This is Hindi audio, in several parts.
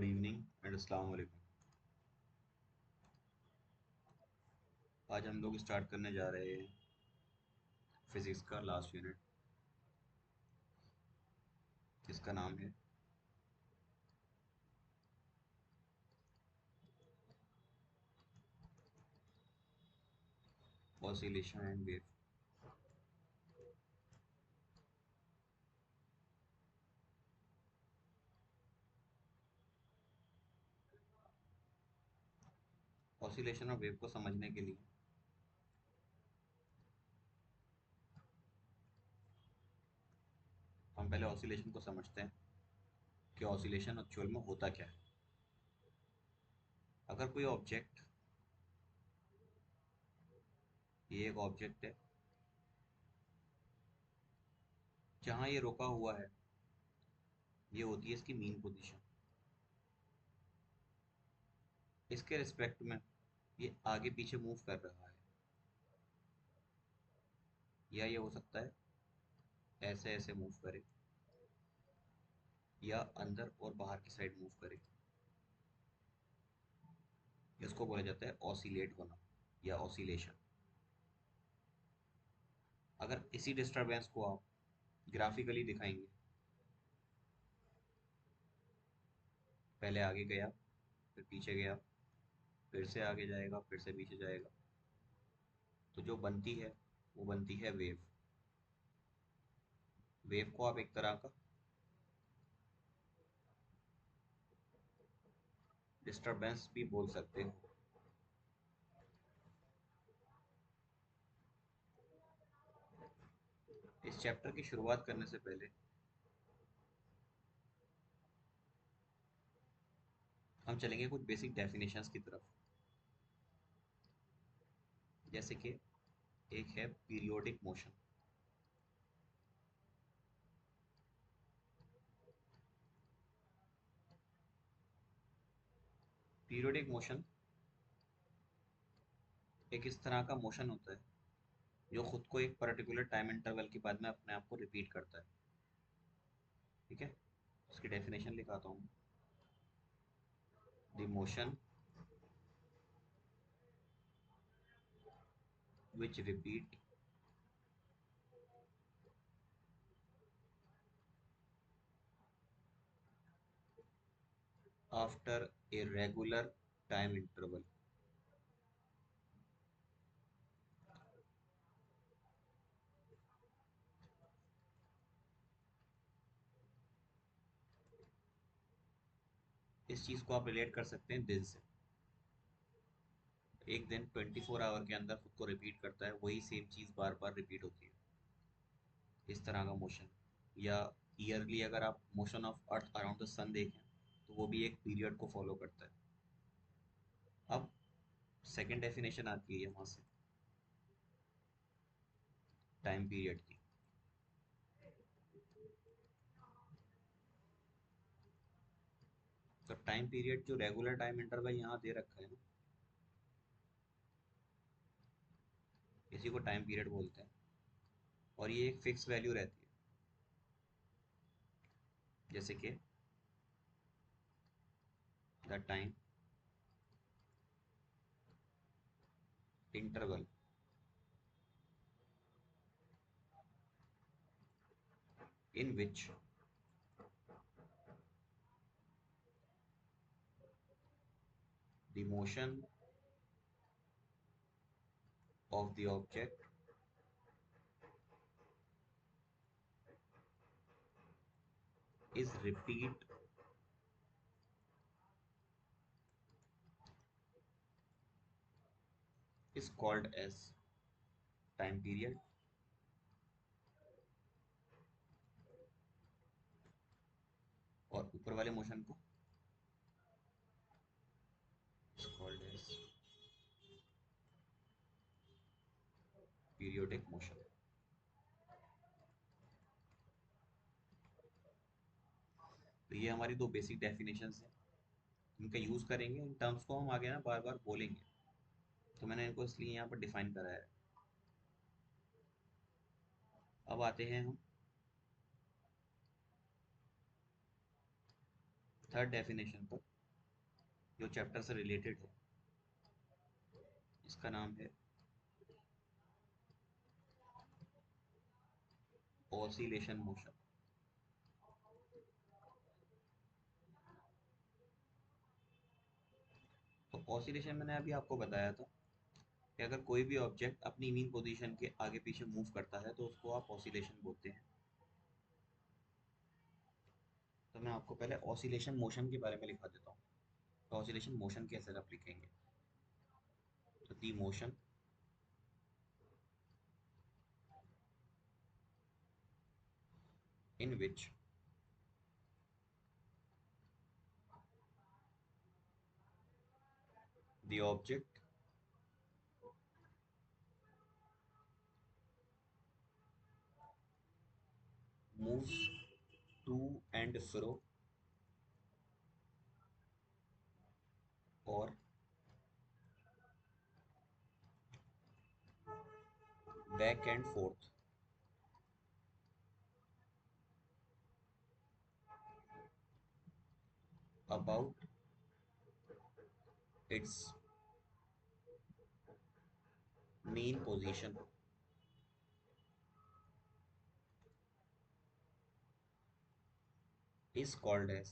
गुड इवनिंग एंड अस्सलाम वालेकुम। आज हम लोग स्टार्ट करने जा रहे हैं फिजिक्स का लास्ट यूनिट, जिसका नाम है ऑसिलेशन एंड वेव। ऑसिलेशन और वेव को समझने के लिए हम पहले ऑसिलेशन को समझते हैं कि ऑसिलेशन एक्चुअल में होता क्या है। अगर कोई ऑब्जेक्ट, ये एक ऑब्जेक्ट है, जहाँ ये रुका हुआ है, ये होती है इसकी मीन पोजीशन। इसके रिस्पेक्ट में ये आगे पीछे मूव कर रहा है, या ये हो सकता है ऐसे ऐसे मूव करे, या अंदर और बाहर की साइड मूव करे। इसको बोला जाता है ऑसिलेट होना या ऑसिलेशन। अगर इसी डिस्टरबेंस को आप ग्राफिकली दिखाएंगे, पहले आगे गया, फिर पीछे गया, फिर से आगे जाएगा, फिर से पीछे जाएगा, तो जो बनती है वो बनती है वेव। वेव को आप एक तरह का डिस्टरबेंस भी बोल सकते हो। इस चैप्टर की शुरुआत करने से पहले हम चलेंगे कुछ बेसिक डेफिनेशंस की तरफ। जैसे कि एक है पीरियोडिक मोशन। पीरियोडिक मोशन एक इस तरह का मोशन होता है जो खुद को एक पर्टिकुलर टाइम इंटरवल के बाद में अपने आप को रिपीट करता है। ठीक है, इसकी डेफिनेशन लिखाता हूँ। The motion which repeat after a regular time interval. इस चीज को आप रिलेट कर सकते हैं दिन से। एक दिन 24 आवर के अंदर खुद को रिपीट करता है, वही सेम चीज बार बार रिपीट होती है, इस तरह का मोशन। या ईयरली अगर आप motion of earth around the sun देखें, तो वो भी एक पीरियड को फॉलो करता है। अब सेकंड डेफिनेशन आती है यहाँ से टाइम पीरियड की। तो टाइम पीरियड जो रेगुलर टाइम इंटरवल यहाँ दे रखा है ना, इसी को टाइम पीरियड बोलते हैं। और ये एक फिक्स वैल्यू रहती है। जैसे कि the time interval in which the motion of the object is repeat is called as time period। और ऊपर वाले मोशन को is called as periodic motion। तो ये हमारी दो बेसिक डेफिनेशंस हैं, इनका यूज करेंगे। इन टर्म्स को हम आगे ना बार बार बोलेंगे, तो मैंने इनको इसलिए यहाँ पर डिफाइन करा है। अब आते हैं हम थर्ड डेफिनेशन पर, जो चैप्टर से रिलेटेड है। इसका नाम है ऑसिलेशन मोशन। तो ऑसिलेशन मैंने अभी आपको बताया था कि अगर कोई भी ऑब्जेक्ट अपनी मीन पोजीशन के आगे पीछे मूव करता है तो उसको आप ऑसिलेशन बोलते हैं। तो मैं आपको पहले ऑसिलेशन मोशन के बारे में लिखा देता हूँ। तो ऑसिलेशन मोशन कैसे आप लिखेंगे, तो दी motion in which the object moves to and fro or back and forth about its main position is called as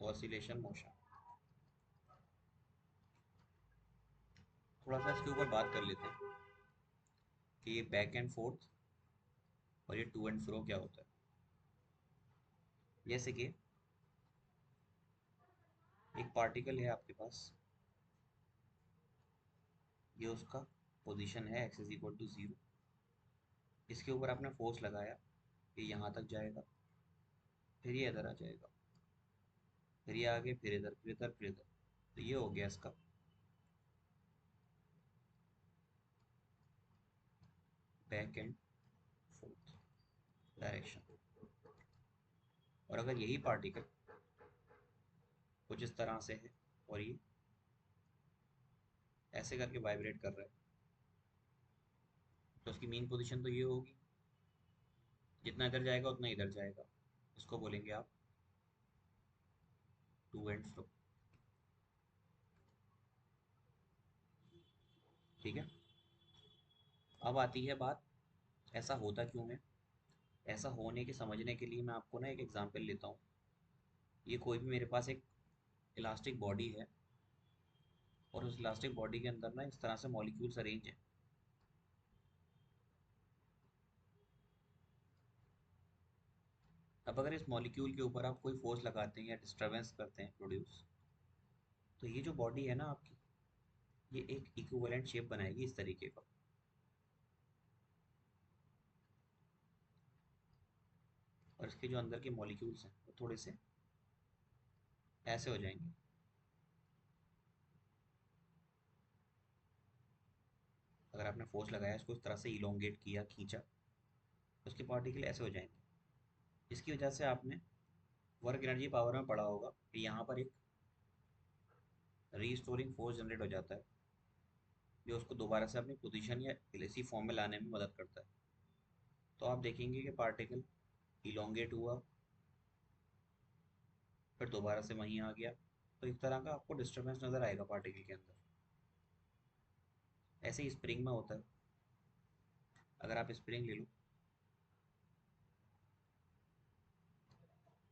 oscillation motion। थोड़ा सा इसके ऊपर बात कर लेते हैं कि ये बैक एंड फोर्थ और ये टू एंड फ्रो क्या होता है। जैसे कि एक पार्टिकल है आपके पास, ये उसका पोजीशन है x इज इक्वल टू 0। इसके ऊपर आपने फोर्स लगाया, ये यहाँ तक जाएगा, फिर ये इधर आ जाएगा, फिर ये आगे, फिर इधर, फिर इधर, फिर इधर। तो ये हो गया इसका बैक एंड फोर्थ डायरेक्शन। और अगर यही पार्टिकल कुछ इस तरह से है और ये ऐसे करके वाइब्रेट कर रहा है, तो उसकी मेन पोजीशन तो ये होगी, जितना इधर जाएगा उतना इधर जाएगा। इसको बोलेंगे आप टू एंड फ्रो। ठीक है। अब आती है बात, ऐसा होता क्यों है। ऐसा होने के समझने के लिए मैं आपको ना एक एग्जांपल लेता हूँ। ये कोई भी मेरे पास एक इलास्टिक बॉडी है और उस इलास्टिक बॉडी के अंदर ना इस तरह से मॉलिक्यूल्स अरेंज हैं। अब अगर इस मॉलिक्यूल के ऊपर आप कोई फोर्स लगाते हैं या डिस्टरबेंस करते हैं प्रोड्यूस, तो ये जो बॉडी है ना आपकी, ये एक इक्विवेलेंट शेप बनाएगी इस तरीके का। और इसके जो अंदर के मॉलिक्यूल्स हैं वो थोड़े से ऐसे हो जाएंगे। अगर आपने फोर्स लगाया, इसको इस तरह से इलोंगेट किया, खींचा, तो उसके पार्टिकल ऐसे हो जाएंगे। इसकी वजह से आपने वर्क एनर्जी पावर में पढ़ा होगा कि यहाँ पर एक रीस्टोरिंग फोर्स जनरेट हो जाता है, जो उसको दोबारा से अपनी पोजीशन या इसी फॉर्म में लाने में मदद करता है। तो आप देखेंगे कि पार्टिकल इलोंगेट हुआ, फिर दोबारा से वहीं आ गया। तो इस तरह का आपको डिस्टर्बेंस नज़र आएगा पार्टिकल के अंदर। ऐसे ही स्प्रिंग में होता है। अगर आप स्प्रिंग ले लो,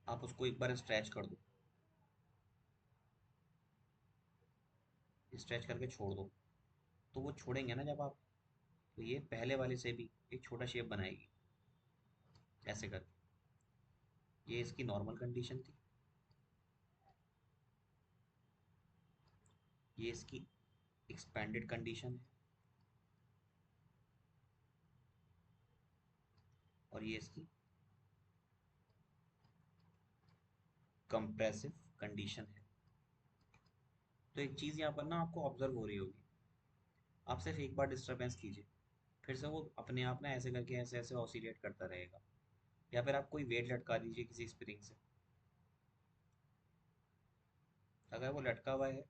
आप उसको एक बार स्ट्रेच कर दो, स्ट्रेच करके छोड़ दो, तो वो छोड़ेंगे ना जब आप, तो ये पहले वाले से भी एक छोटा शेप बनाएगी ऐसे करके। ये इसकी नॉर्मल कंडीशन थी, ये इसकी एक्सपेंडेड कंडीशन है, और ये इसकी कंप्रेसिव कंडीशन है। तो एक चीज़ यहाँ पर ना आपको ऑब्जर्व हो रही होगी, आप सिर्फ एक बार डिस्टर्बेंस कीजिए, फिर से वो अपने आप ना ऐसे करके ऐसे ऐसे ऑसिलेट करता रहेगा। या फिर आप कोई वेट लटका दीजिए किसी स्प्रिंग से, अगर वो लटका हुआ है,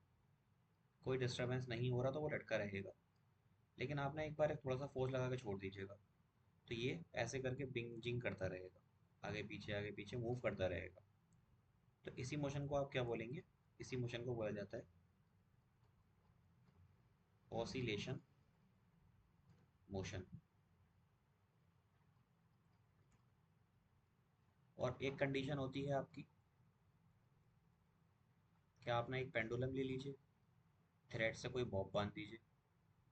कोई डिस्टर्बेंस नहीं हो रहा, तो वो लटका रहेगा। लेकिन आपने एक बार थोड़ा सा फोर्स लगा के छोड़ दीजिएगा, तो ये ऐसे करके बिंजिंग करता रहेगा, आगे पीछे मूव करता रहेगा। तो इसी मोशन को आप क्या बोलेंगे? इसी मोशन को बोला जाता है ऑसिलेशन मोशन। और एक कंडीशन होती है आपकी, क्या आप ना एक पेंडुलम ले लीजिए, थ्रेड से कोई बॉब बांध दीजिए,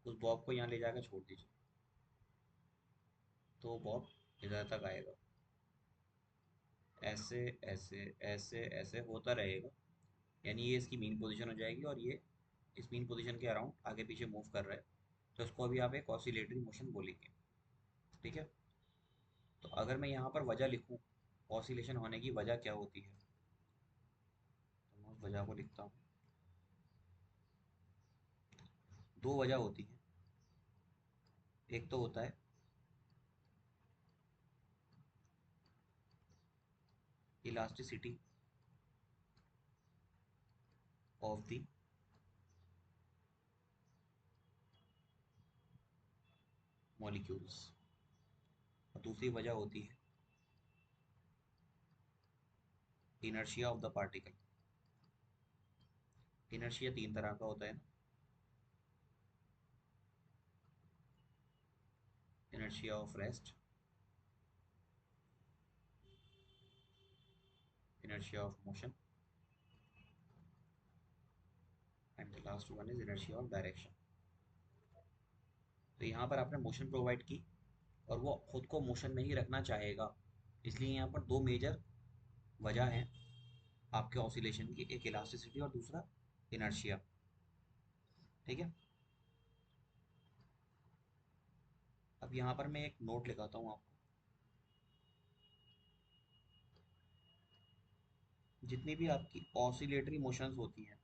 उस बॉब को यहाँ ले जाकर छोड़ दीजिए, तो वो बॉब इधर तक आएगा, ऐसे ऐसे ऐसे ऐसे होता रहेगा। यानी ये इसकी मीन पोजीशन हो जाएगी और ये इस मीन पोजीशन के अराउंड आगे पीछे मूव कर रहा है। तो इसको अभी आप एक ऑसिलेटरी मोशन बोलेंगे। ठीक है। तो अगर मैं यहाँ पर वजह लिखूँ, ऑसिलेशन होने की वजह क्या होती है, तो मैं उस वजह को लिखता हूँ। दो वजह होती हैं। एक तो होता है इलास्टिसिटी ऑफ द मॉलिक्यूल्स, और दूसरी वजह होती है inertia of the particle. Inertia तीन तरह का होता है ना, inertia of rest, inertia of motion, and the last one is inertia of direction. तो यहाँ पर आपने मोशन प्रोवाइड की और वो खुद को मोशन में ही रखना चाहेगा, इसलिए यहाँ पर दो मेजर वजह हैं आपके ऑसिलेशन की, एक इलास्टिसिटी और दूसरा इनर्शिया। ठीक है। अब यहाँ पर मैं एक नोट लिखाता हूँ आपको, जितनी भी आपकी ऑसिलेटरी मोशंस होती हैं,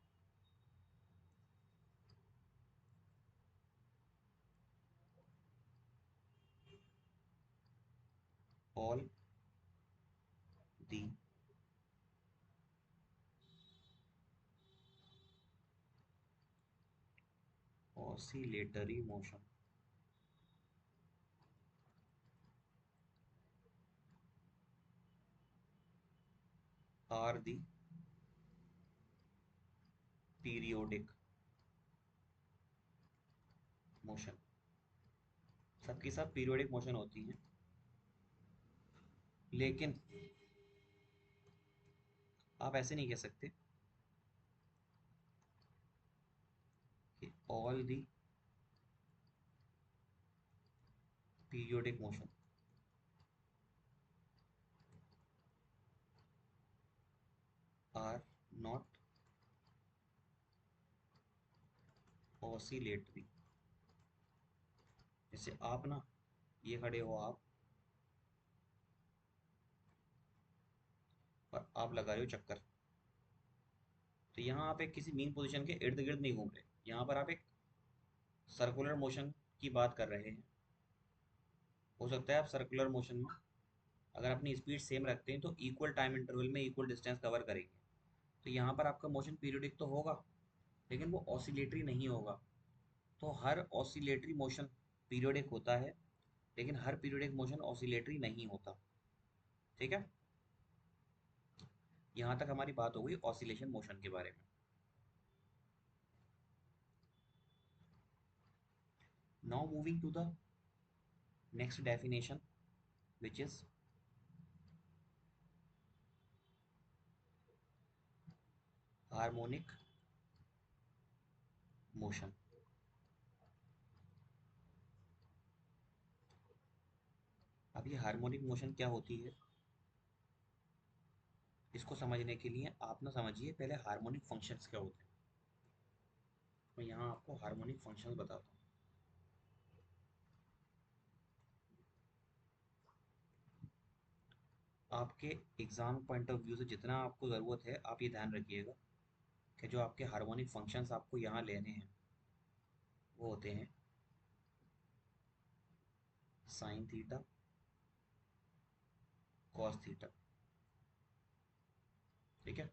all the oscillatory motion are the periodic motion. सबकी सब पीरियोडिक मोशन होती हैं, लेकिन आप ऐसे नहीं कह सकते कि all the periodic motion are not oscillatory. जैसे आप ना, ये खड़े हो आप, और आप लगा रहे हो चक्कर, तो यहाँ आप एक किसी मीन पोजीशन के इर्द गिर्द नहीं घूम रहे, यहाँ पर आप एक सर्कुलर मोशन की बात कर रहे हैं। हो सकता है आप सर्कुलर मोशन में अगर अपनी स्पीड सेम रखते हैं तो इक्वल टाइम इंटरवल में इक्वल डिस्टेंस कवर करेंगे। तो यहाँ पर आपका मोशन पीरियोडिक तो होगा, लेकिन वो ऑसिलेटरी नहीं होगा। तो हर ऑसिलेटरी मोशन पीरियोडिक होता है, लेकिन हर पीरियोडिक मोशन ऑसिलेटरी नहीं होता। ठीक है। यहाँ तक हमारी बात हो गई ऑसिलेशन मोशन के बारे में। Now moving to the next definition, which is harmonic motion. अब ये हार्मोनिक मोशन क्या होती है, इसको समझने के लिए आप ना समझिए पहले हार्मोनिक फंक्शंस क्या होते हैं। मैं यहाँ आपको हार्मोनिक फंक्शंस बताता हूँ। आपके एग्जाम पॉइंट ऑफ व्यू से जितना आपको ज़रूरत है, आप ये ध्यान रखिएगा कि जो आपके हार्मोनिक फंक्शंस आपको यहाँ लेने हैं वो होते हैं साइन थीटा, कॉस थीटा। ठीक है,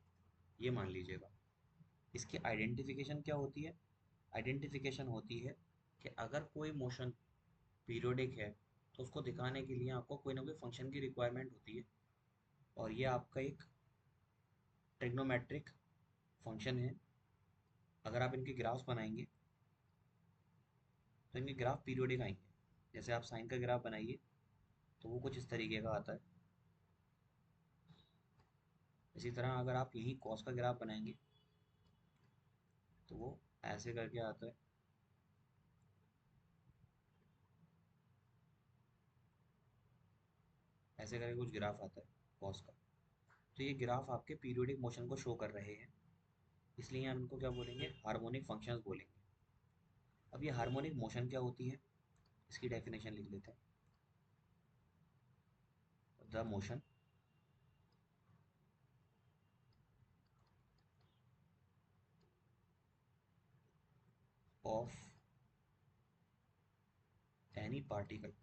ये मान लीजिएगा। इसकी आइडेंटिफिकेशन क्या होती है? आइडेंटिफिकेशन होती है कि अगर कोई मोशन पीरियोडिक है तो उसको दिखाने के लिए आपको कोई ना कोई फंक्शन की रिक्वायरमेंट होती है, और ये आपका एक ट्रिग्नोमेट्रिक फंक्शन है। अगर आप इनके ग्राफ्स बनाएंगे तो इनके ग्राफ पीरियोडिक आएंगे। जैसे आप साइन का ग्राफ बनाइए तो वो कुछ इस तरीके का आता है। इसी तरह अगर आप यहीं कॉस का ग्राफ बनाएंगे तो वो ऐसे करके आता है। ऐसे करके कुछ ग्राफ आता है कॉस का। तो ये ग्राफ आपके पीरियोडिक मोशन को शो कर रहे हैं, इसलिए हम इनको क्या बोलेंगे, हार्मोनिक फंक्शंस बोलेंगे। अब ये हार्मोनिक मोशन क्या होती है, इसकी डेफिनेशन लिख लेते हैं। The motion of any particle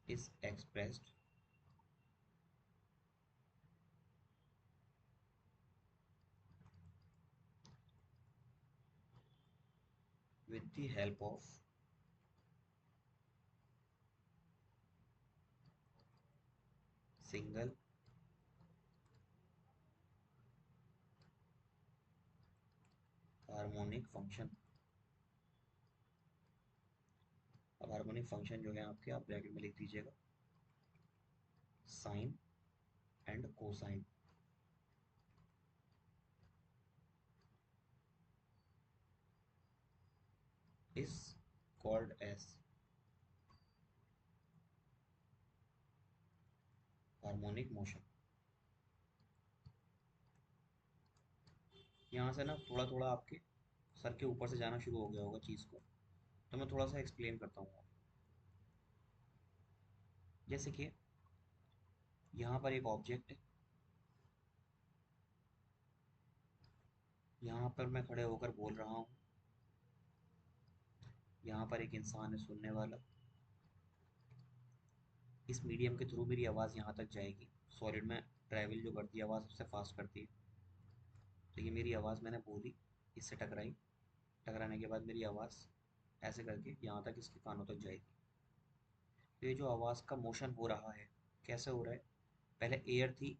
is expressed with the help of single harmonic function. अब हार्मोनिक फंक्शन जो है आपके, आप ब्रैकेट में लिख दीजिएगा sine and cosine. Is called as harmonic motion. यहाँ से ना थोड़ा थोड़ा आपके सर के ऊपर से जाना शुरू हो गया होगा चीज़ को, तो मैं थोड़ा सा एक्सप्लेन करता हूँ। जैसे कि यहाँ पर एक ऑब्जेक्ट है, यहाँ पर मैं खड़े होकर बोल रहा हूँ, यहाँ पर एक इंसान है सुनने वाला। इस मीडियम के थ्रू मेरी आवाज़ यहाँ तक जाएगी। सॉलिड में ट्रैवल जो करती है आवाज़ सबसे फास्ट करती है। तो ये मेरी आवाज़ मैंने बोली, इससे टकराई, टकराने के बाद मेरी आवाज़ ऐसे करके यहाँ तक इसके कानों तक जाएगी। तो ये जो आवाज़ का मोशन हो रहा है, कैसे हो रहा है, पहले एयर थी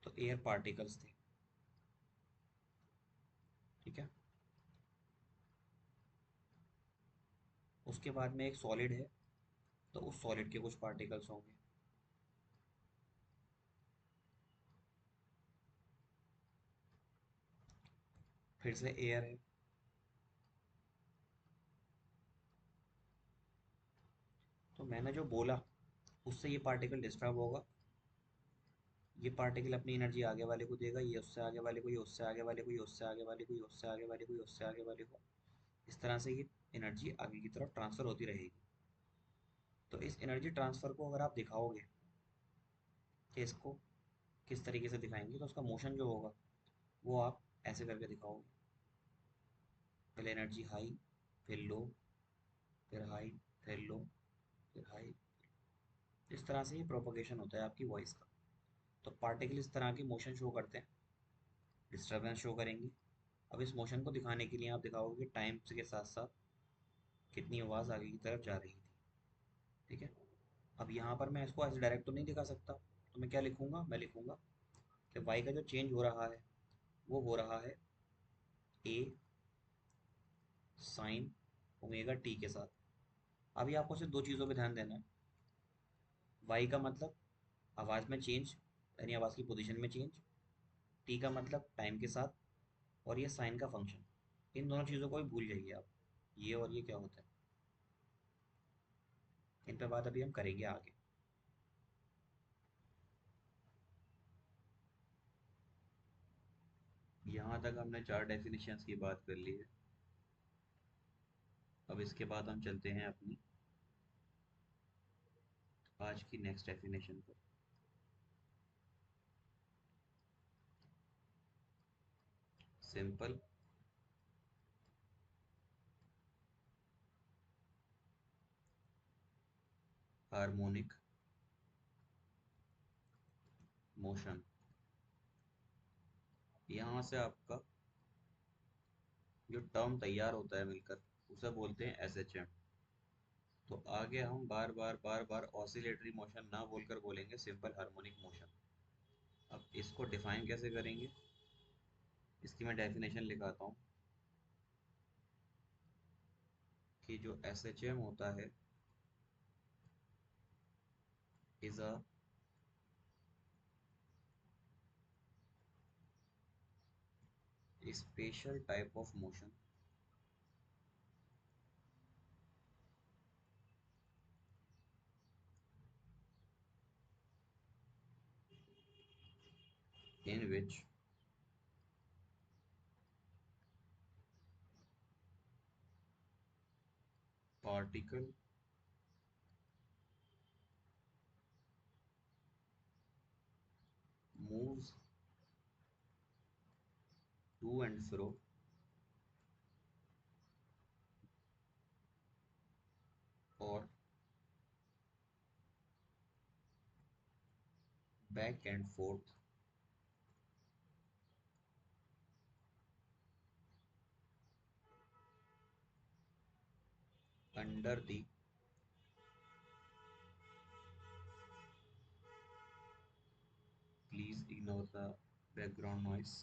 तो एयर पार्टिकल्स थे, ठीक है। उसके बाद में एक सॉलिड है तो उस सॉलिड के कुछ पार्टिकल्स होंगे। फिर से एयर है, तो मैंने जो बोला उससे ये पार्टिकल डिस्टर्ब होगा। ये पार्टिकल अपनी एनर्जी आगे वाले को देगा, ये उससे आगे वाले को, ये उससे आगे वाले को, ये उससे आगे वाले को, ये उससे आगे वाले को, ये उससे आगे वाले को। इस तरह से ये एनर्जी आगे की तरफ ट्रांसफ़र होती रहेगी। तो इस एनर्जी ट्रांसफ़र को अगर आप दिखाओगे कि इसको किस तरीके से दिखाएंगे, तो उसका मोशन जो होगा वो आप ऐसे करके दिखाओगे। पहले एनर्जी हाई, फिर लो, फिर हाई, फिर लो, फिर हाई। इस तरह से ये प्रोपोगेशन होता है आपकी वॉइस का। तो पार्टिकल इस तरह की मोशन शो करते हैं, डिस्टर्बेंस शो करेंगी। अब इस मोशन को दिखाने के लिए आप दिखाओगे कि टाइम के साथ साथ कितनी आवाज़ आगे की तरफ जा रही थी, ठीक है। अब यहाँ पर मैं इसको ऐसे डायरेक्ट तो नहीं दिखा सकता, तो मैं क्या लिखूँगा, मैं लिखूँगा कि वाई का जो चेंज हो रहा है वो हो रहा है ए साइन ओमेगा टी के साथ। अभी आपको सिर्फ दो चीज़ों पे ध्यान देना है। वाई का मतलब आवाज़ में चेंज, यानी आवाज़ की पोजीशन में चेंज। टी का मतलब टाइम के साथ। और ये साइन का फंक्शन। इन दोनों चीज़ों को भी भूल जाइए आप, ये और ये क्या होता है, इन पे बात अभी हम करेंगे आगे। यहाँ तक हमने चार डेफिनेशंस की बात कर ली है। अब इसके बाद हम चलते हैं अपनी आज की नेक्स्ट डेफिनेशन पर। सिंपल हार्मोनिक मोशन, यहाँ से आपका जो टर्म तैयार होता है मिलकर उसे बोलते हैं एसएचएम। तो आगे हम बार बार ऑसिलेटरी मोशन ना बोलकर बोलेंगे सिंपल हार्मोनिक मोशन। अब इसको डिफाइन कैसे करेंगे, इसकी मैं डेफिनेशन लिखाता हूँ कि जो एसएचएम होता है is a special type of motion in which particle moves to and fro or back and forth under the please ignore the background noise,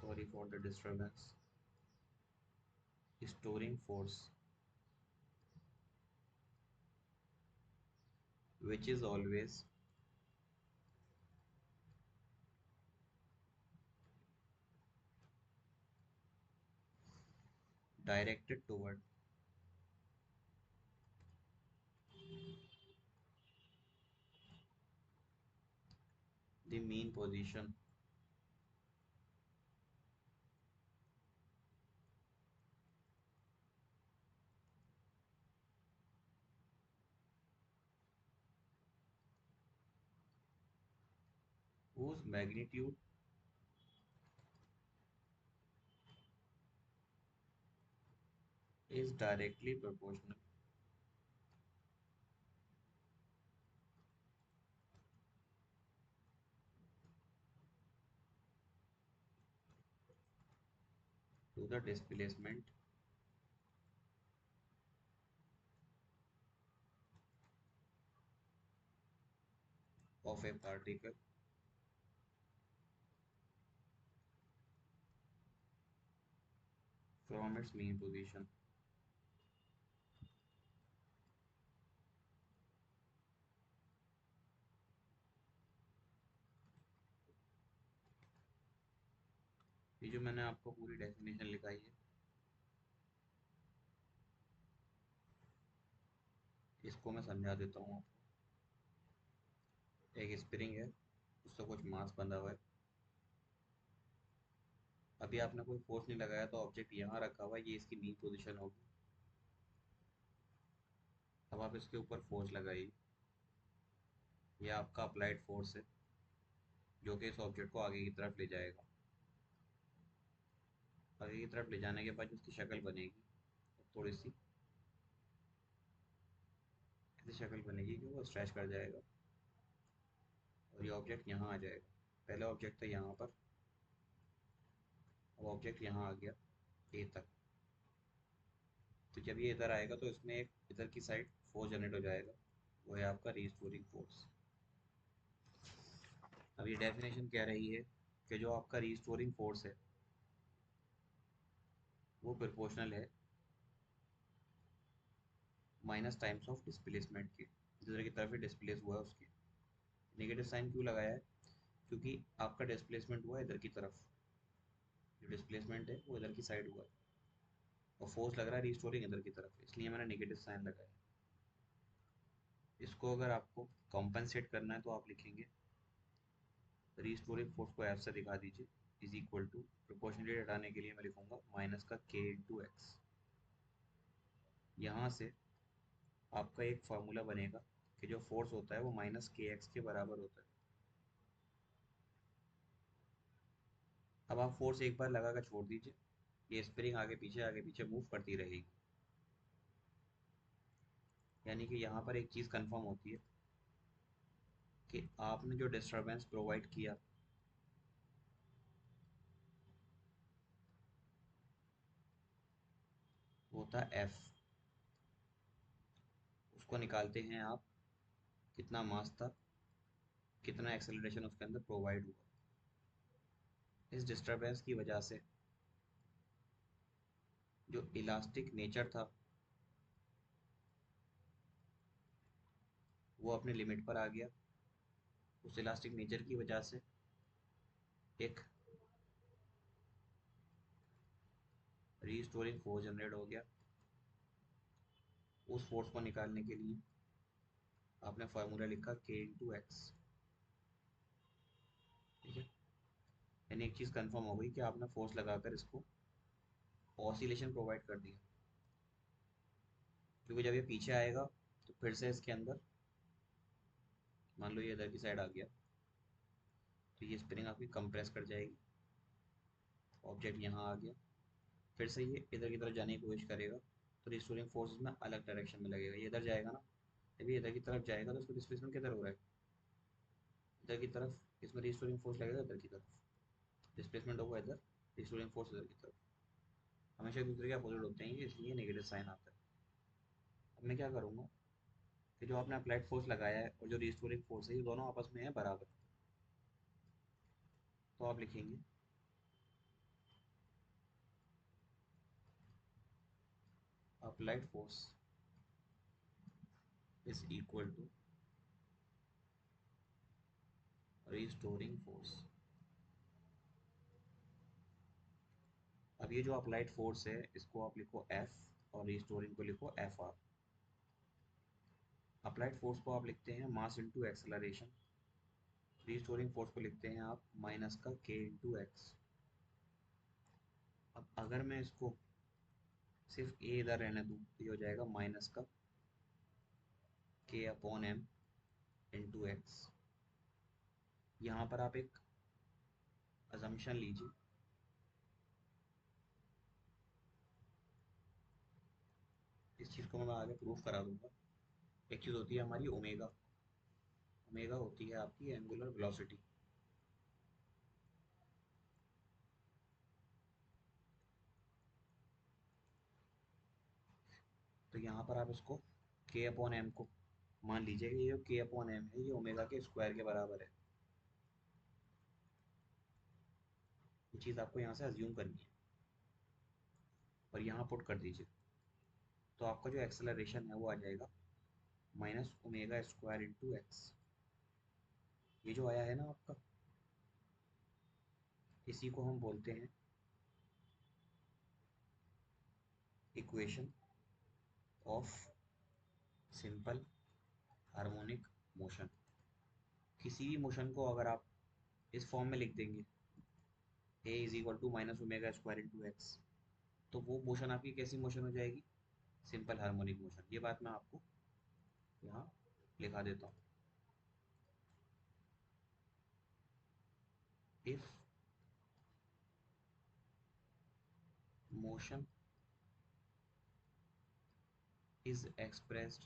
sorry for the disturbance, storing force which is always directed toward the mean position whose magnitude is directly proportional to the displacement of a particle from its mean position। ये जो मैंने आपको पूरी डेफिनेशन लिखाई है इसको मैं समझा देता हूँ आपको। एक स्प्रिंग है, उससे कुछ मास बंधा हुआ है, अभी आपने कोई फोर्स नहीं लगाया तो ऑब्जेक्ट यहाँ रखा हुआ है, ये इसकी मीन पोजीशन होगी। अब आप इसके ऊपर फोर्स लगाइए, ये आपका अप्लाइड फोर्स है जो कि इस ऑब्जेक्ट को आगे की तरफ ले जाएगा। आगे की तरफ ले जाने के बाद जो उसकी शक्ल बनेगी थोड़ी सी ऐसी शक्ल बनेगी कि वो स्ट्रेच कर जाएगा और ये ऑब्जेक्ट यहाँ आ जाएगा। पहले ऑब्जेक्ट था यहाँ पर, अब ऑब्जेक्ट यहाँ आ गया ए तक। तो जब ये इधर आएगा तो इसमें एक इधर की साइड फोर्स जनरेट हो जाएगा, वो है आपका रीस्टोरिंग फोर्स। अब ये डेफिनेशन कह रही है कि जो आपका रीस्टोरिंग फोर्स है वो प्रोपोर्शनल है माइनस टाइम्स ऑफ डिस्प्लेसमेंट के, जिधर की तरफ डिस्प्लेस हुआ है उसके। नेगेटिव साइन क्यों लगाया है, क्योंकि आपका डिस्प्लेसमेंट हुआ है इधर की तरफ, जो डिस्प्लेसमेंट है वो इधर की साइड हुआ है और फोर्स लग रहा है रीस्टोरिंग इधर की तरफ, इसलिए मैंने नेगेटिव साइन लगाया। इसको अगर आपको कॉम्पनसेट करना है तो आप लिखेंगे रीस्टोरिंग फोर्स को एफ से दिखा दीजिए इज इक्वल टू, प्रोपोर्शनली हटाने के लिए मैं लिखूंगा माइनस का के इंटू एक्स। यहाँ से आपका एक फार्मूला बनेगा कि जो फोर्स होता है वो माइनस के एक्स के बराबर होता है। अब आप फोर्स एक बार लगा कर छोड़ दीजिए, ये स्प्रिंग आगे पीछे मूव करती रहेगी। यानी कि यहाँ पर एक चीज़ कंफर्म होती है कि आपने जो डिस्टरबेंस प्रोवाइड किया वो था एफ, उसको निकालते हैं आप, कितना मास था, कितना एक्सेलरेशन उसके अंदर प्रोवाइड हुआ। इस डिस्टरबेंस की वजह से जो इलास्टिक नेचर था वो अपने लिमिट पर आ गया। उस इलास्टिक नेचर की वजह से एक रीस्टोरिंग फोर्स जनरेट हो गया। उस फोर्स को निकालने के लिए आपने फार्मूला लिखा के इंटू एक्स। ठीक है, यानी एक चीज़ कंफर्म हो गई कि आपने फोर्स लगाकर इसको ऑसिलेशन प्रोवाइड कर दिया, क्योंकि जब ये पीछे आएगा तो फिर से इसके अंदर, मान लो ये इधर की साइड आ गया, तो ये स्प्रिंग आपकी कंप्रेस कर जाएगी, ऑब्जेक्ट यहाँ आ गया, फिर से ये इधर की तरफ जाने की कोशिश करेगा, तो रिस्टोरिंग फोर्स में अलग डायरेक्शन में लगेगा। ये इधर जाएगा ना, जब ये इधर की तरफ जाएगा तो उसको डिस्प्लेसमेंट किधर हो रहा है, इधर की तरफ, इसमें रिस्टोरिंग फोर्स लगेगा इधर की तरफ, डिस्प्लेसमेंट होगा इधर, रिस्टोरिंग फोर्स इधर की तरफ, हमेशा एक दूसरे के अपोजिट होते हैं, इसलिए नेगेटिव साइन आता है। अब मैं क्या करूँगा कि जो आपने अप्लाइड फोर्स लगाया है और जो रिस्टोरिंग फोर्स है ये दोनों आपस में है बराबर, तो आप लिखेंगे applied force is equal to restoring force. अब ये जो अप्लाइड फोर्स है इसको आप लिखो F और रिस्टोरिंग को लिखो FR। अप्लाइड फोर्स को आप लिखते हैं mass into acceleration, restoring force को लिखते हैं आप माइनस का K इंटू एक्स। अब अगर मैं इसको सिर्फ ए इधर रहने दूँ तो ये हो जाएगा माइनस का K upon M into x. यहाँ पर आप एक अजम्पशन लीजिए, इस चीज़ को मैं आगे प्रूफ करा दूंगा। एक चीज़ होती है हमारी ओमेगा, ओमेगा होती है आपकी एंगुलर वेलोसिटी। तो यहाँ पर आप इसको K अपॉन एम को मान लीजिए कि ये जो K अपॉन एम है ये ओमेगा के स्क्वायर के बराबर है। ये चीज़ आपको यहाँ से अज्यूम करनी है और यहाँ पुट कर दीजिए, तो आपका जो एक्सेलरेशन है वो आ जाएगा minus omega square into x. ये जो आया है ना आपका, इसी को हम बोलते हैं equation of simple harmonic motion. किसी भी मोशन को अगर आप इस फॉर्म में लिख देंगे A is equal to minus omega square into X, तो वो मोशन आपकी कैसी मोशन हो जाएगी, सिंपल हार्मोनिक मोशन। ये बात मैं आपको यहाँ लिखा देता हूँ। If motion is expressed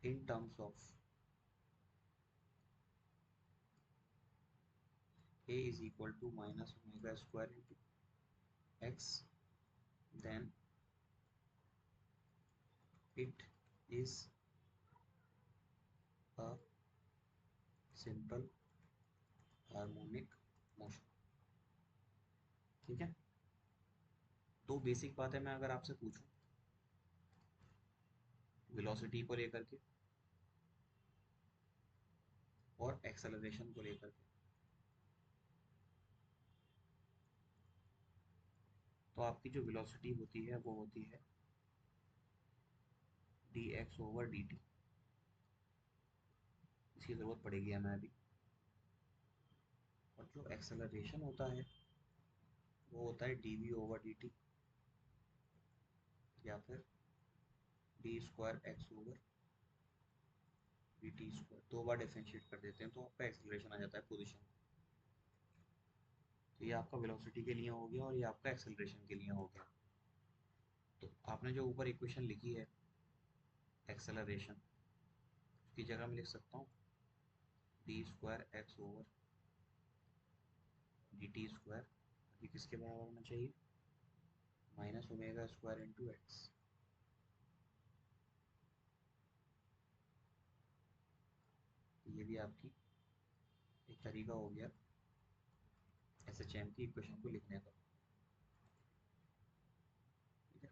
in terms of a is equal to minus omega square into x, then it is a simple harmonic motion। ठीक है, तो बेसिक बात है, मैं अगर आपसे पूछूं वेलोसिटी को लेकर के और एक्सेलरेशन को लेकर के, तो आपकी जो वेलोसिटी होती है वो होती है D x over D T, इसकी ज़रूरत पड़ेगी हमें अभी। और जो एक्सेलरेशन होता है वो होता है D V over D T, या फिर D square X over D T square. दो बार डिफरेंशिएट कर देते हैं तो आपका एक्सेलरेशन आ जाता है पोजीशन। तो ये आपका वेलोसिटी के लिए हो गया और ये आपका एक्सेलरेशन के लिए हो गया। तो आपने जो ऊपर इक्वेशन लिखी है एक्सेलरेशन, उसकी जगह मैं लिख सकता हूँ D square X over D T square, ये किसके बराबर होना चाहिए, minus omega square into x. ये भी आपकी एक तरीका हो गया एस एच एम की इक्वेशन को लिखने का। ठीक है,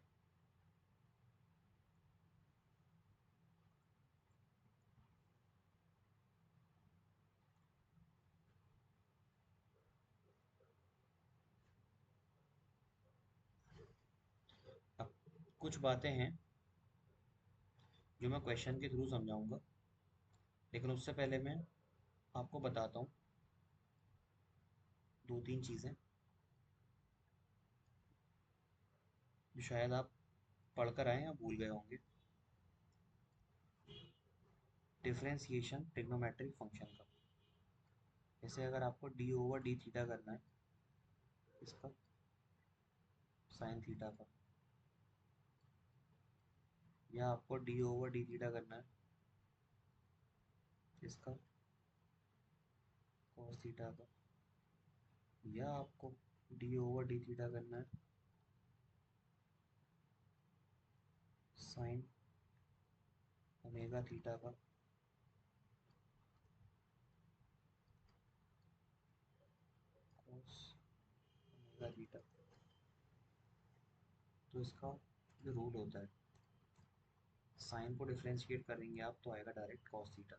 अब कुछ बातें हैं जो मैं क्वेश्चन के थ्रू समझाऊंगा, लेकिन उससे पहले मैं आपको बताता हूँ दो तीन चीज़ें जो शायद आप पढ़कर आए या भूल गए होंगे। डिफरेंशिएशन ट्रिग्नोमेट्रिक फंक्शन का, जैसे अगर आपको डी ओवर डी थीटा करना है, इसका साइन थीटा का, या आपको डी ओवर डी थीटा करना है, इसका कॉस थीटा का, या आपको डी ओवर डी थीटा करना है साइन ओमेगा थीटा का, कॉस ओमेगा थीटा। तो इसका जो रूल होता है, साइन को डिफरेंशिएट करेंगे आप तो आएगा डायरेक्ट कॉस थीटा,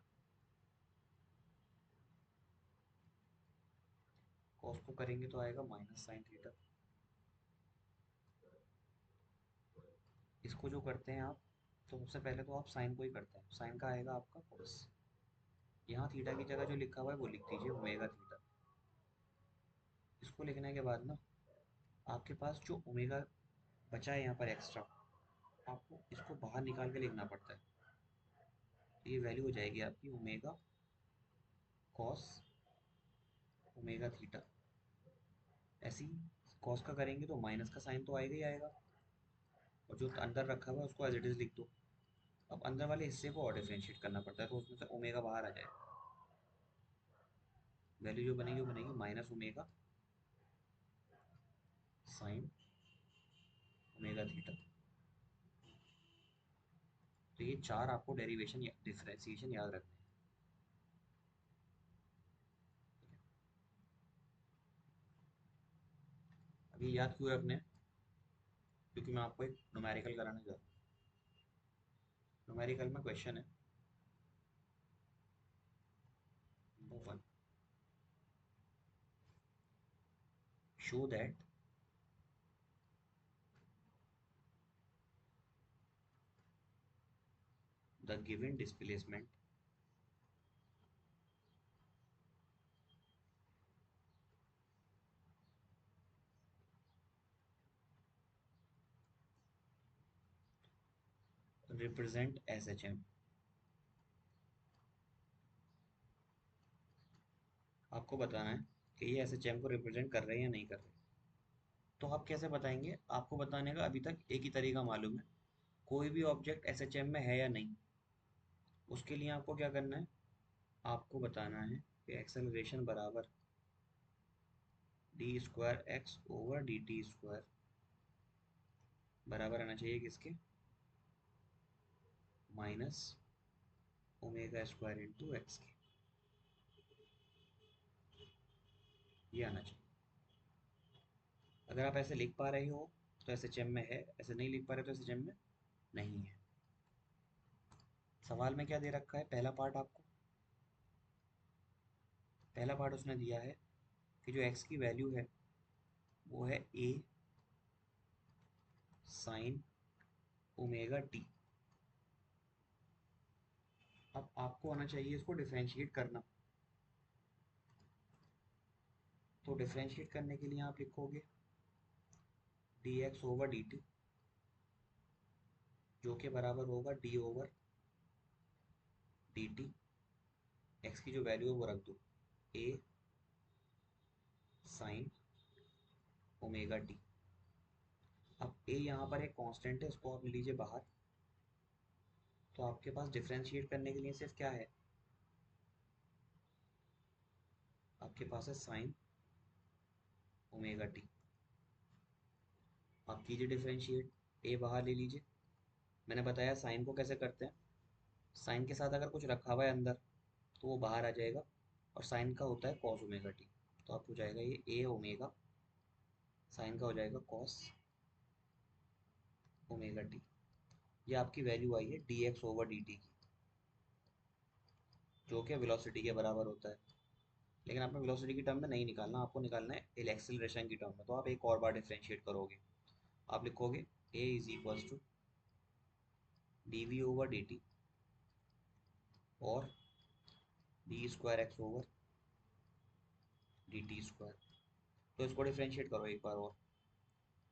कॉस को करेंगे तो आएगा माइनस साइन थीटा। इसको जो करते हैं आप, तो सबसे पहले तो आप साइन को ही करते हैं, साइन का आएगा आपका कॉस, यहाँ थीटा की जगह जो लिखा हुआ है वो लिख दीजिए ओमेगा थीटा। इसको लिखने के बाद ना आपके पास जो ओमेगा बचा है यहाँ पर एक्स्ट्रा, आपको इसको बाहर निकाल के लिखना पड़ता है। तो ये वैल्यू हो जाएगी आपकी ओमेगा कॉस ओमेगा थीटा। ऐसी कॉस का करेंगे तो माइनस का साइन तो आएगा ही आएगा, और जो अंदर रखा हुआ है उसको एज इट इज लिख दो। अब अंदर वाले हिस्से को और डिफरेंशिएट करना पड़ता है, तो उसमें से ओमेगा बाहर आ जाएगा, वैल्यू जो बनेगी वो बनेगी minus omega sine omega theta. तो ये चार आपको डेरिवेशन या डिफरेंशिएशन याद रखने हैं। अब ये याद क्यों रखने हैं, क्योंकि मैं आपको एक न्यूमेरिकल कराने जा रहा हूँ। न्यूमेरिकल में क्वेश्चन है number 1, show that the given displacement represent S H M. आपको बताना है कि ये एस एच एम को रिप्रेजेंट कर रहे हैं या नहीं कर रहे। तो आप कैसे बताएंगे, आपको बताने का अभी तक एक ही तरीका मालूम है, कोई भी ऑब्जेक्ट एस एच एम में है या नहीं। उसके लिए आपको क्या करना है, आपको बताना है कि एक्सेलरेशन बराबर D square X over D T square बराबर आना चाहिए किसके, minus omega square into x के। ये आना चाहिए। अगर आप ऐसे लिख पा रहे हो तो एस एच एम में है, ऐसे नहीं लिख पा रहे तो एस एच एम में नहीं है। सवाल में क्या दे रखा है, पहला पार्ट आपको, पहला पार्ट उसने दिया है कि जो x की वैल्यू है वो है a साइन ओमेगा टी। अब आपको आना चाहिए इसको डिफरेंशिएट करना। तो डिफरेंशिएट करने के लिए आप लिखोगे D x over D T, जो कि बराबर होगा D over D T. X की जो वैल्यू है वो रख दो a साइन ओमेगा टी। अब ए यहाँ पर एक कांस्टेंट है, उसको आप ले लीजिए बाहर। तो आपके पास डिफरेंशिएट करने के लिए सिर्फ क्या है, आपके पास है साइन ओमेगा टी। आप कीजिए डिफरेंशिएट, ए बाहर ले लीजिए। मैंने बताया साइन को कैसे करते हैं। साइन के साथ अगर कुछ रखा हुआ है अंदर तो वो बाहर आ जाएगा, और साइन का होता है कॉस ओमेगा टी। तो आप हो जाएगा ये ए ओमेगा, साइन का हो जाएगा कॉस ओमेगा टी। ये आपकी वैल्यू आई है D x over D T की, जो कि वेलोसिटी के बराबर होता है। लेकिन आपने वेलोसिटी की टर्म में नहीं निकालना, आपको निकालना है एक्सेलरेशन की टर्म में। तो आप एक और बार डिफरेंशिएट करोगे, आप लिखोगे A is equals to D V over D T और D square X over D T square. तो इसको डिफरेंशिएट करो एक बार और,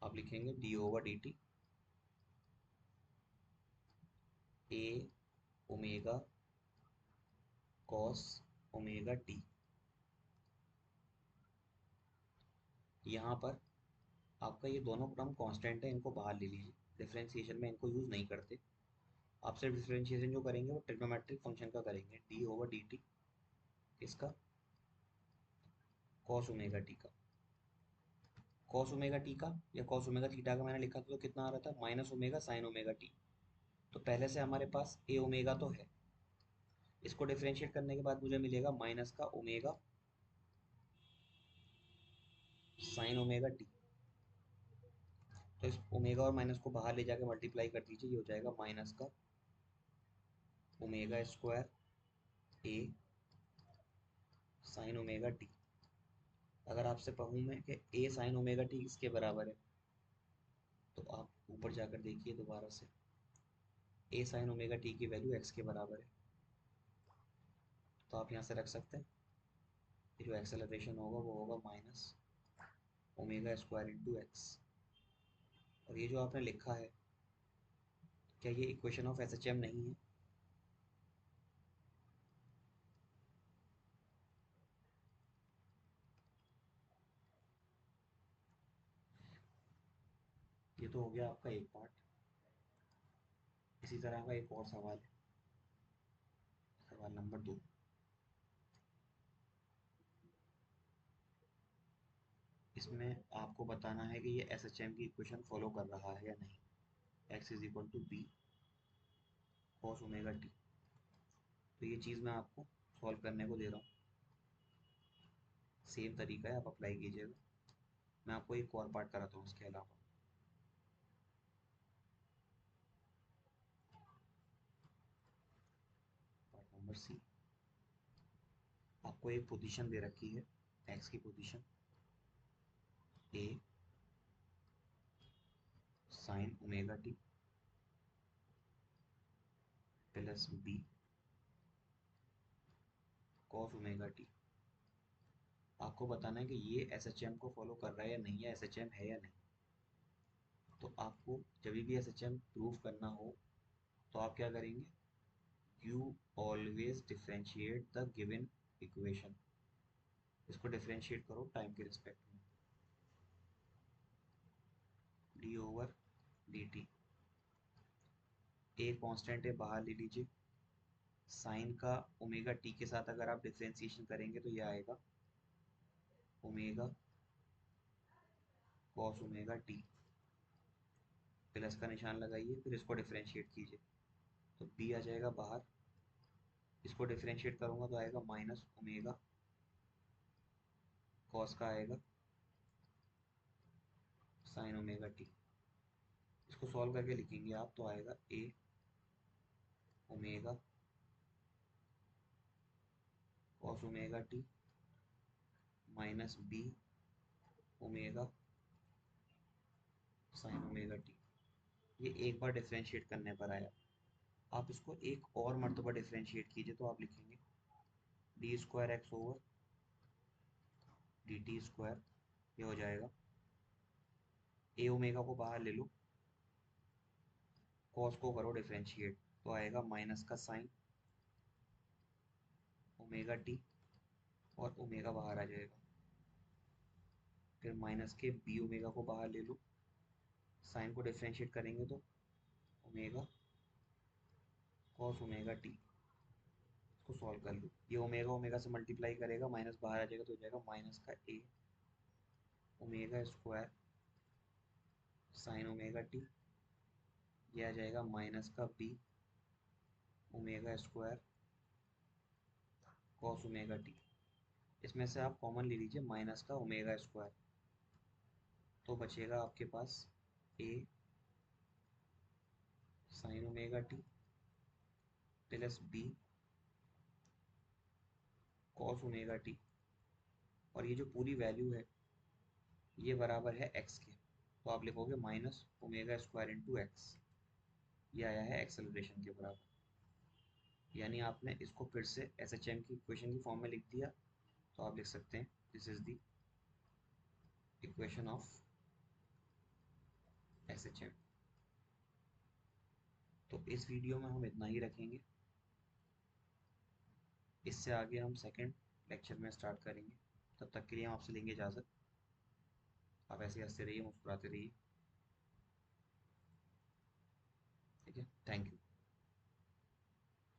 आप लिखेंगे D over D T A omega cos omega T. यहाँ पर आपका ये दोनों टर्म कांस्टेंट है, इनको बाहर ले लीजिए। डिफरेंशिएशन में इनको यूज़ नहीं करते। आप सिर्फ डिफरेंशिएशन जो करेंगे वो ट्रिग्नोमेट्रिक फंक्शन का करेंगे, डी ओवर डी टी इसका कॉस ओमेगा टी का। कॉस ओमेगा टी का या कॉस ओमेगा थीटा का मैंने लिखा था तो कितना आ रहा था, minus omega sine omega T. तो पहले से हमारे पास ए ओमेगा तो है, इसको डिफरेंशिएट करने के बाद मुझे मिलेगा माइनस का ओमेगा साइन ओमेगा टी। तो इस ओमेगा और माइनस को बाहर ले जाके मल्टीप्लाई कर दीजिए, ये हो जाएगा माइनस का ओमेगा स्क्वायर ए साइन ओमेगा टी। अगर आपसे कहूँ मैं कि ए साइन ओमेगा टी किसके बराबर है, तो आप ऊपर जाकर देखिए दोबारा से, ए साइन ओमेगा टी की वैल्यू एक्स के बराबर है। तो आप यहाँ से रख सकते हैं, ये जो एक्सेलरेशन होगा वो होगा minus omega square into X. और ये जो आपने लिखा है, क्या ये equation of S H M नहीं है? ये तो हो गया आपका एक पार्ट। इसी तरह का एक और सवाल है, सवाल नंबर 2। इसमें आपको बताना है कि ये एस एच एम की इक्वेशन फॉलो कर रहा है या नहीं। X is equal to B cos omega T. तो ये चीज़ मैं आपको सॉल्व करने को दे रहा हूँ, सेम तरीका है, आप अप्लाई कीजिएगा। मैं आपको एक और पार्ट कराता हूँ इसके अलावा। पार्ट नंबर सी, आपको एक पोजीशन दे रखी है, एक्स की position A sine omega T plus B cos omega T. आपको बताना है कि ये एस एच एम को फॉलो कर रहा है या नहीं, या एस एच एम है या नहीं। तो आपको जब भी एस एच एम प्रूव करना हो तो आप क्या करेंगे, you always differentiate the given equation. इसको डिफ्रेंशिएट करो टाइम के रिस्पेक्ट में, D over D T. A constant है, बाहर ले लीजिए। साइन का ओमेगा टी के साथ अगर आप डिफ्रेंशिएशन करेंगे तो ये आएगा omega cos omega T. Plus का निशान लगाइए, फिर इसको डिफ्रेंशिएट कीजिए तो बी आ जाएगा बाहर। इसको डिफ्रेंशिएट करूँगा तो आएगा माइनस ओमेगा कॉस का आएगा साइन ओमेगा टी। इसको सॉल्व करके लिखेंगे आप तो आएगा A omega cos omega T minus B omega sine omega T. ये एक बार डिफ्रेंशिएट करने पर आया। आप इसको एक और मर्तबा डिफ्रेंशिएट कीजिए तो आप लिखेंगे D square X over D T square. ये हो जाएगा, ए ओमेगा को बाहर ले लो, कॉस को करो डिफ्रेंशिएट तो आएगा माइनस का साइन ओमेगा टी और ओमेगा बाहर आ जाएगा। फिर माइनस के बी ओमेगा को बाहर ले लो, साइन को डिफ्रेंशिएट करेंगे तो ओमेगा कॉस ओमेगा टी, इसको सॉल्व कर लो। ये ओमेगा ओमेगा से मल्टीप्लाई करेगा, माइनस बाहर आ जाएगा तो हो जाएगा माइनस का a omega square sine omega T, ये आ जाएगा माइनस का b omega square cos omega t. इसमें से आप कॉमन ले लीजिए माइनस का ओमेगा स्क्वायर, तो बचेगा आपके पास a sine omega T plus B cos omega t, और ये जो पूरी वैल्यू है ये बराबर है एक्स के, तो आप लिखोगे minus omega square into x, ये आया है एक्सेलरेशन के बराबर। यानी आपने इसको फिर से एस एच एम की इक्वेशन की फॉर्म में लिख दिया, तो आप लिख सकते हैं this is the equation of S H M. तो इस वीडियो में हम इतना ही रखेंगे, इससे आगे हम सेकंड लेक्चर में स्टार्ट करेंगे। तब तक के लिए हम आपसे लेंगे इजाज़त। आप ऐसे हंसते रहिए, मुस्कुराते रहिए। ठीक है, थैंक यू।